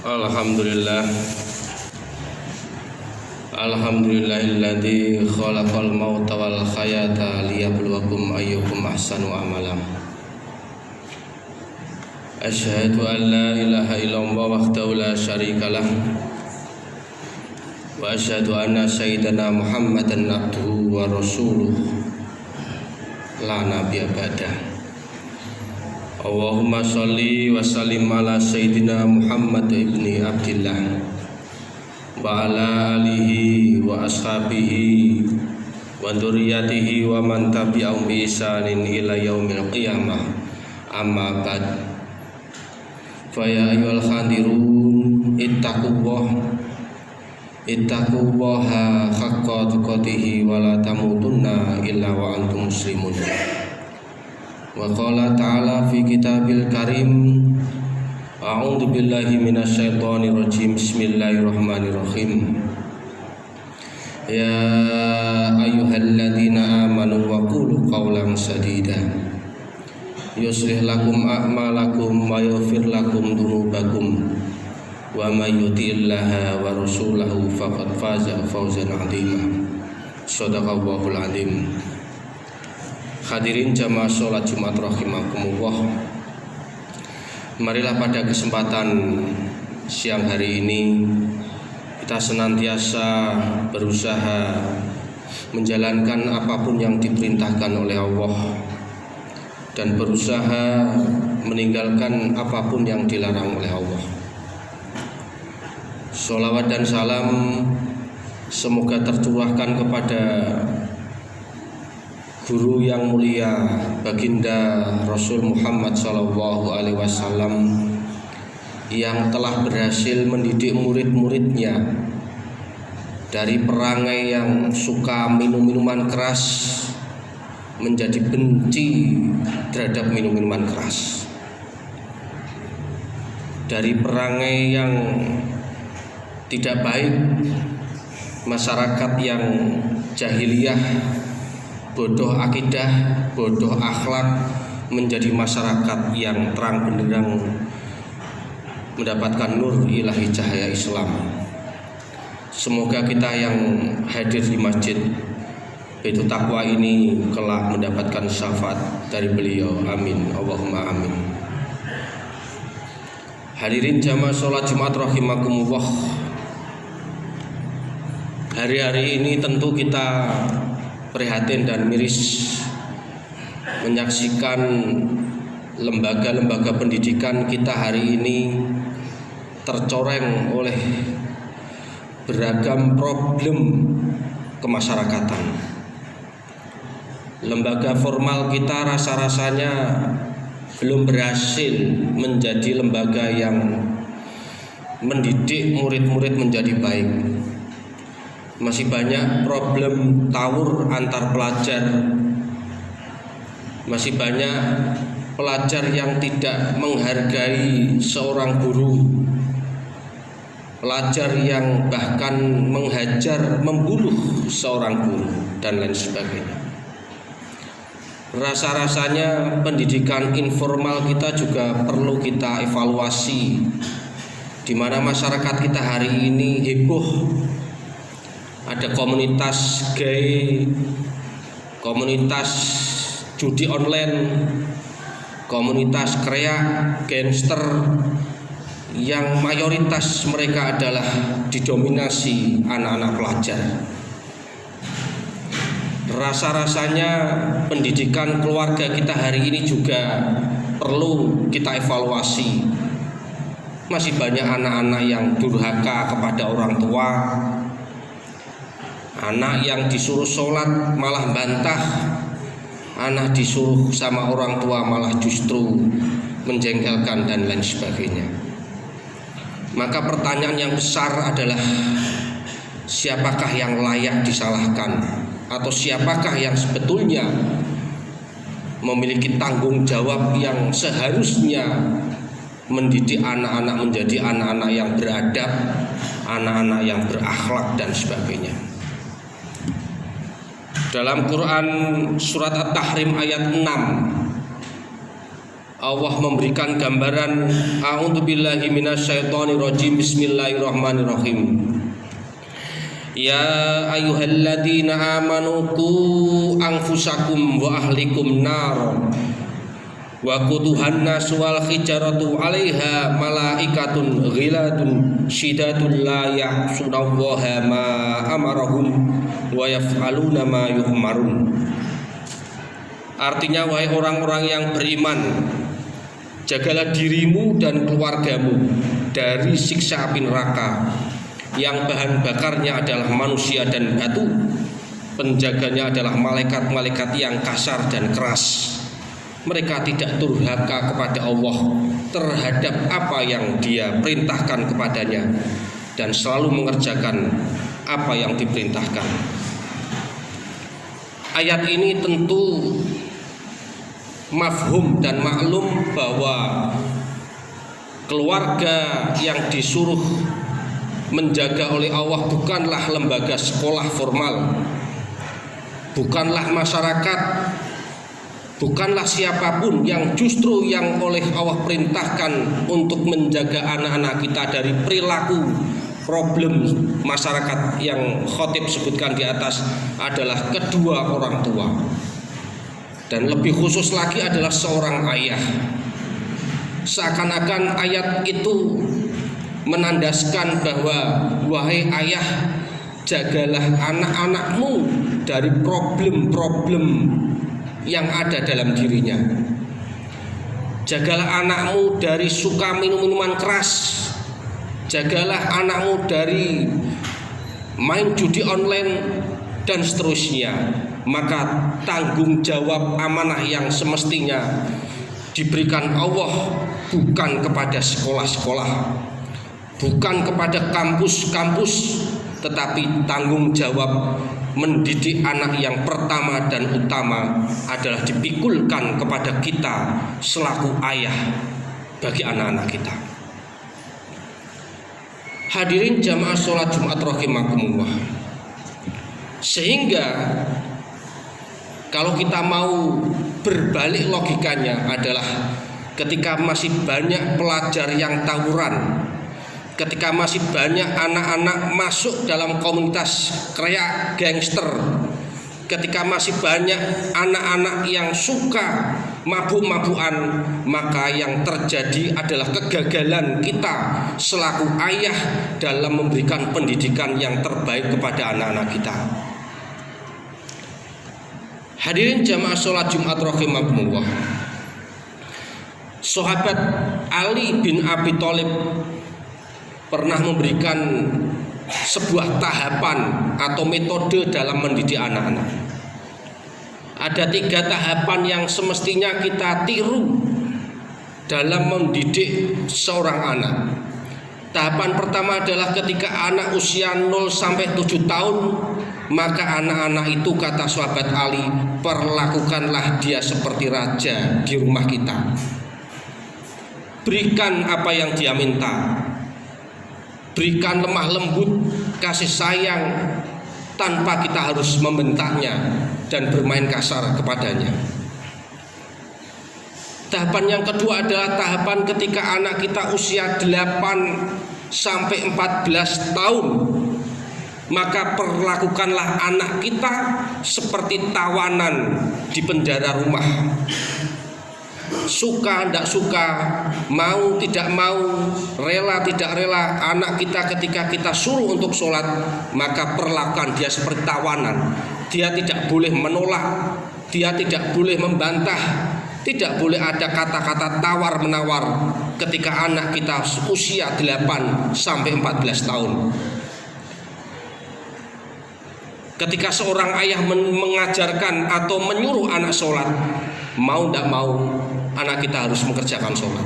Alhamdulillah. Alhamdulillahilladzi khalaqal mauta wal hayata liyabluwakum ayyukum ahsanu amala. Asyhadu an la ilaha illallah wahdahu la syarikalah wa asyhadu anna sayyidana Muhammadan abduhu wa rasuluh la nabiyya ba'dah. Allahumma sholli wa sallim ala sayyidina Muhammad ibni Abdillah wa ala alihi wa ashabihi wa dzurriyyatihi wa man tabi'ahum bi ihsanin ila yaumil qiyamah. Amma ba'd. Fa ya ayyuhal khadirun ittaqullaha haqqa tuqatih wa la tamutunna illa wa antum muslimun. Wa qala ta'ala fi kitabil karim, a'udzu billahi minasyaitonir rajim, bismillahirrahmanirrahim. Ya ayyuhalladzina amanu wa qulu qawlan sadida yuslih lakum a'malakum wa yaghfir lakum dzunubakum wa may yuti'illaha wa rasulahu faqad faza fawzan 'azima. Shadaqallahul 'azim. Hadirin jamaah sholat Jumat rahimakumullah. Marilah pada kesempatan siang hari ini kita senantiasa berusaha menjalankan apapun yang diperintahkan oleh Allah dan berusaha meninggalkan apapun yang dilarang oleh Allah. Sholawat dan salam semoga tercurahkan kepada Guru yang mulia Baginda Rasul Muhammad SAW yang telah berhasil mendidik murid-muridnya dari perangai yang suka minum-minuman keras menjadi benci terhadap minum-minuman keras, dari perangai yang tidak baik, masyarakat yang jahiliyah, bodoh akidah, bodoh akhlak, menjadi masyarakat yang terang benderang mendapatkan nur ilahi cahaya Islam. Semoga kita yang hadir di masjid Baitul Taqwa ini kelak mendapatkan syafaat dari beliau. Amin, Allahumma amin. Hadirin jamaah sholat Jumat rahimakumullah. Hari-hari ini tentu kita prihatin dan miris menyaksikan lembaga-lembaga pendidikan kita hari ini tercoreng oleh beragam problem kemasyarakatan. Lembaga formal kita rasa-rasanya belum berhasil menjadi lembaga yang mendidik murid-murid menjadi baik. Masih banyak problem tawur antar pelajar. Masih banyak pelajar yang tidak menghargai seorang guru. Pelajar yang bahkan menghajar, membunuh seorang guru dan lain sebagainya. Rasa-rasanya pendidikan informal kita juga perlu kita evaluasi, di mana masyarakat kita hari ini heboh. Ada komunitas gay, komunitas judi online, komunitas kreak, gangster, yang mayoritas mereka adalah didominasi anak-anak pelajar. Rasa-rasanya pendidikan keluarga kita hari ini juga perlu kita evaluasi. Masih banyak anak-anak yang durhaka kepada orang tua, anak yang disuruh sholat malah bantah, anak disuruh sama orang tua malah justru menjengkelkan dan lain sebagainya. Maka pertanyaan yang besar adalah, siapakah yang layak disalahkan, atau siapakah yang sebetulnya memiliki tanggung jawab yang seharusnya mendidik anak-anak menjadi anak-anak yang beradab, anak-anak yang berakhlak dan sebagainya. Dalam Quran surat At-Tahrim ayat 6, Allah memberikan gambaran a'udzubillahi minasyaitonirrajim, bismillahirrahmanirrahim. Ya ayyuhalladzina amanu qu anfusakum wa ahlikum nar wa quduhan nas wal hijaratu 'alaiha malaikatun ghiladun syidatul la ya'sunallaha ma amarahum wa yaf'aluna ma yu'marun. Artinya, wahai orang-orang yang beriman, jagalah dirimu dan keluargamu dari siksa api neraka yang bahan bakarnya adalah manusia dan batu. Penjaganya adalah malaikat-malaikat yang kasar dan keras. Mereka tidak durhaka kepada Allah terhadap apa yang Dia perintahkan kepadanya dan selalu mengerjakan apa yang diperintahkan. Ayat ini tentu mafhum dan maklum bahwa keluarga yang disuruh menjaga oleh Allah bukanlah lembaga sekolah formal, bukanlah masyarakat, bukanlah siapapun, yang justru yang oleh Allah perintahkan untuk menjaga anak-anak kita dari perilaku problem masyarakat yang khotib sebutkan di atas adalah kedua orang tua. Dan lebih khusus lagi adalah seorang ayah. Seakan-akan ayat itu menandaskan bahwa wahai ayah, jagalah anak-anakmu dari problem-problem yang ada dalam dirinya. Jagalah anakmu dari suka minum-minuman keras. Jagalah anakmu dari main judi online dan seterusnya. Maka tanggung jawab amanah yang semestinya diberikan Allah bukan kepada sekolah-sekolah, bukan kepada kampus-kampus, tetapi tanggung jawab mendidik anak yang pertama dan utama adalah dipikulkan kepada kita selaku ayah bagi anak-anak kita. Hadirin jamaah sholat Jumat rahimakumullah. Sehingga kalau kita mau berbalik logikanya adalah ketika masih banyak pelajar yang tawuran, ketika masih banyak anak-anak masuk dalam komunitas kreak gangster, ketika masih banyak anak-anak yang suka mabuk-mabukan, maka yang terjadi adalah kegagalan kita selaku ayah dalam memberikan pendidikan yang terbaik kepada anak-anak kita. Hadirin jamaah sholat Jumat rahimakumullah. Sahabat Ali bin Abi Thalib pernah memberikan sebuah tahapan atau metode dalam mendidik anak-anak. Ada 3 tahapan yang semestinya kita tiru dalam mendidik seorang anak. Tahapan pertama adalah ketika anak usia 0 sampai 7 tahun, maka anak-anak itu, kata sahabat Ali, perlakukanlah dia seperti raja di rumah kita. Berikan apa yang dia minta. Berikan lemah lembut, kasih sayang, tanpa kita harus membentaknya dan bermain kasar kepadanya. Tahapan yang kedua adalah tahapan ketika anak kita usia 8 sampai 14 tahun. Maka perlakukanlah anak kita seperti tawanan di penjara rumah. Suka tidak suka, mau tidak mau, rela tidak rela, anak kita ketika kita suruh untuk sholat, maka perlakukan dia seperti tawanan. Dia tidak boleh menolak, dia tidak boleh membantah, tidak boleh ada kata-kata tawar-menawar ketika anak kita usia 8 sampai 14 tahun. Ketika seorang ayah mengajarkan atau menyuruh anak sholat, mau tidak mau, anak kita harus mengerjakan sholat.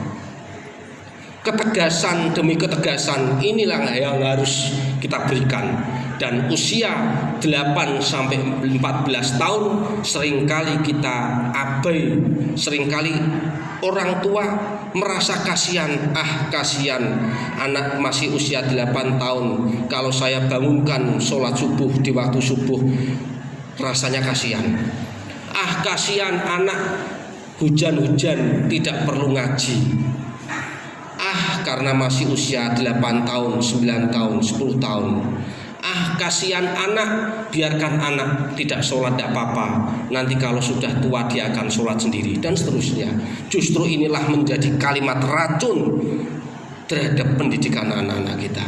Ketegasan demi ketegasan inilah yang harus kita berikan. Dan usia 8 sampai 14 tahun seringkali kita abai, seringkali orang tua merasa kasihan, kasihan anak masih usia 8 tahun, kalau saya bangunkan sholat subuh di waktu subuh rasanya kasihan. Kasihan anak hujan-hujan tidak perlu ngaji. Karena masih usia 8 tahun, 9 tahun, 10 tahun. Kasihan anak, biarkan anak tidak sholat tidak apa-apa. Nanti kalau sudah tua dia akan sholat sendiri dan seterusnya. Justru inilah menjadi kalimat racun terhadap pendidikan anak-anak kita.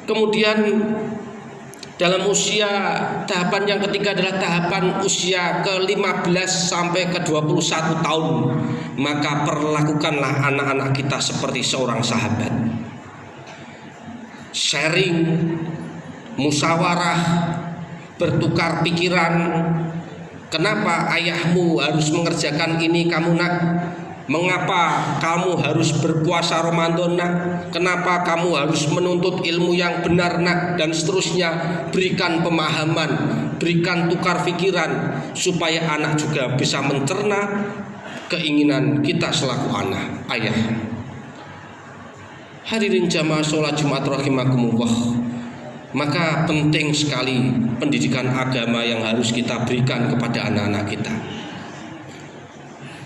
Kemudian dalam usia tahapan yang ketiga adalah tahapan usia ke-15 sampai ke-21 tahun. Maka perlakukanlah anak-anak kita seperti seorang sahabat. Sharing, musyawarah, bertukar pikiran. Kenapa ayahmu harus mengerjakan ini kamu nak? Mengapa kamu harus berpuasa Ramadan nak? Kenapa kamu harus menuntut ilmu yang benar nak? Dan seterusnya. Berikan pemahaman, berikan tukar pikiran, supaya anak juga bisa mencerna keinginan kita selaku anak, ayah. Hadirin jamaah sholat Jumat rahimakumullah. Maka penting sekali pendidikan agama yang harus kita berikan kepada anak-anak kita.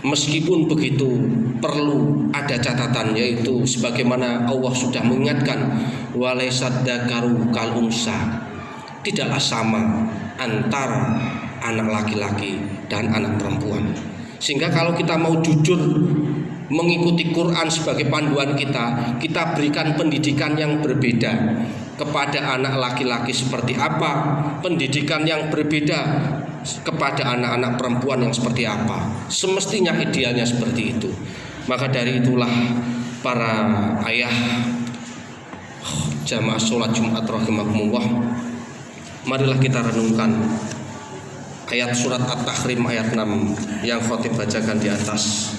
Meskipun begitu perlu ada catatan, yaitu sebagaimana Allah sudah mengingatkan, walaisad dzakaru kal unsa, tidaklah sama antara anak laki-laki dan anak perempuan. Sehingga kalau kita mau jujur mengikuti Quran sebagai panduan kita berikan pendidikan yang berbeda kepada anak laki-laki seperti apa, pendidikan yang berbeda kepada anak-anak perempuan yang seperti apa. Semestinya idealnya seperti itu. Maka dari itulah para ayah jamaah sholat Jumat rahimakumullah, marilah kita renungkan ayat surat At-Tahrim ayat 6 yang khotib bacakan di atas,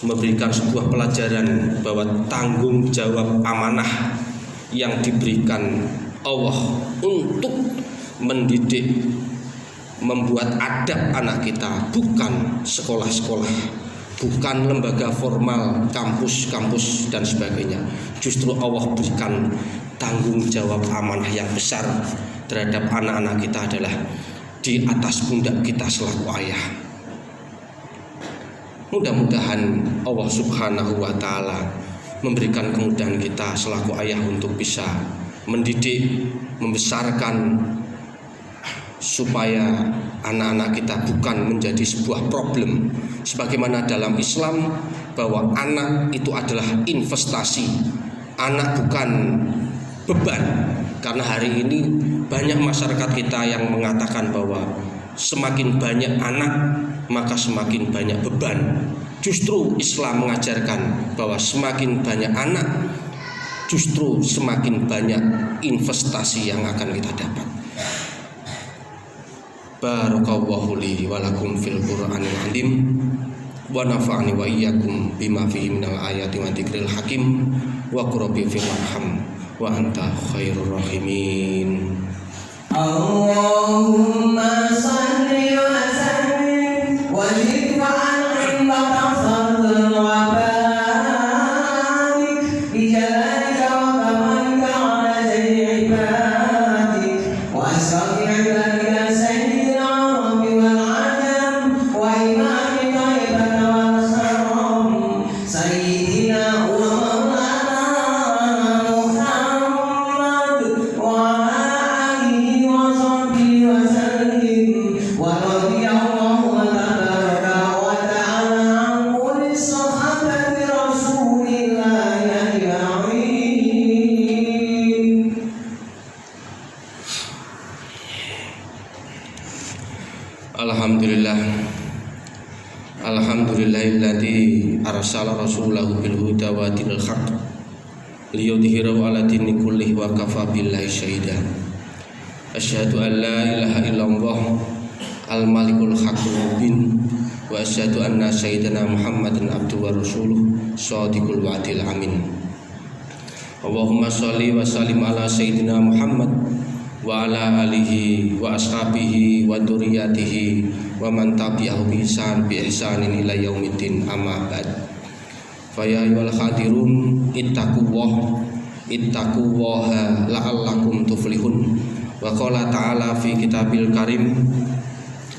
memberikan sebuah pelajaran bahwa tanggung jawab amanah yang diberikan Allah untuk mendidik, membuat adab anak kita bukan sekolah-sekolah, bukan lembaga formal, kampus-kampus dan sebagainya. Justru Allah berikan tanggung jawab amanah yang besar terhadap anak-anak kita adalah di atas pundak kita selaku ayah. Mudah-mudahan Allah Subhanahu wa Ta'ala memberikan kemudahan kita selaku ayah untuk bisa mendidik, membesarkan, supaya anak-anak kita bukan menjadi sebuah problem. Sebagaimana dalam Islam bahwa anak itu adalah investasi, anak bukan beban. Karena hari ini banyak masyarakat kita yang mengatakan bahwa semakin banyak anak maka semakin banyak beban. Justru Islam mengajarkan bahwa semakin banyak anak justru semakin banyak investasi yang akan kita dapat. Barakallahu li wa lakum fil Qur'anil azim wa nafa'ani wa iyyakum bima fihi minal ayati wa dzikril hakim wa qurbi fil arham wa anta khairur rahimin. Allahumma salli wa sallim wa zid wa an'im wa tafadhal wa barik bi jalalika wa kamalika ala jami'i ibadik wa asrafi ibadika sayyidina rabbi wal ajam wa imami taibata wal kharam sayyidina wa maulana Muhammad wa Alhamdulillahilladzi arsala rasulahu bil huda wa dinil haqq liyudhhirahu 'ala dini kullihi wa kafa billahi syahida. Asyhadu an la ilaha illallah al malikul haqqul mubin wa asyhadu anna sayyidina Muhammadan abduhu wa rasuluh shadiqul wa'dil amin. Allahumma shalli wa sallim ala sayyidina Muhammad wa ala alihi wa ashabihi wa dzurriyyatihi wa man tabi'ahu bi ihsanin ila yaumiddin, amma ba'd. Fa ya ayyuhal hadirun ittaqullaha la'allakum tuflihun. Wa qala ta'ala fi kitabil karim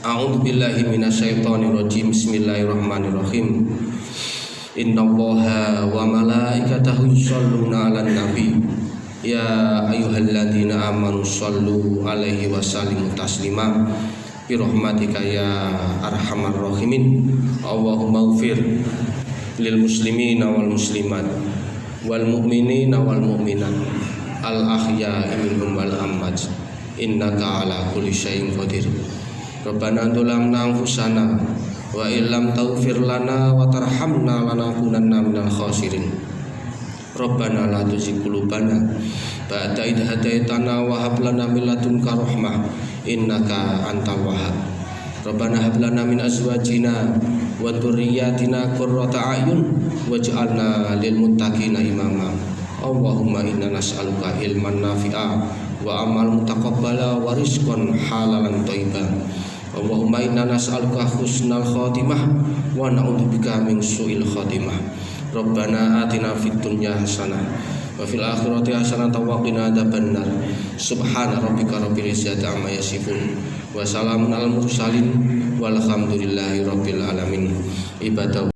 A'udzubillahi minasyaitonirrajim. Bismillahirrahmanirrahim. Innallaha wa malaikatahu yusholluna 'alan nabi. Ya ayyuhalladzina amanu shollu 'alaihi wa sallimu taslima. Bi rahmatika ya arhamar rahimin. Allahumma ighfir lil muslimina wal muslimat wal mu'minina wal mu'minat al ahya'i minhum wal amwat. Innaka ala kulli syai'in qadir. Rabbana dzalamna anfusana wa illam taghfir lana wa tarhamna lanakunanna minal khasirin. Rabbana la tuzigh qulubana ba'da idh hadaitana wa hab lana min ladunka rahmah innaka antal wahhab. Rabbana hab lana min azwajina wa dzurriyyatina qurrata a'yun waj'alna lil muttaqina imama. Allahumma inna nas'aluka ilman nafi'a wa amal mutaqabbala wa rizqan halalan thayyiban. Allahumma inna nas'aluka husnal khatimah wa na'udzubika min su'il khatimah. Rabbana atina fid dunya hasanah wa fil akhirati hasanah wa qina adzabannar. Subhana rabbika rabbil izzati amma yasifun wa salamun alal mursalin walhamdulillahi rabbil alamin. Ibadah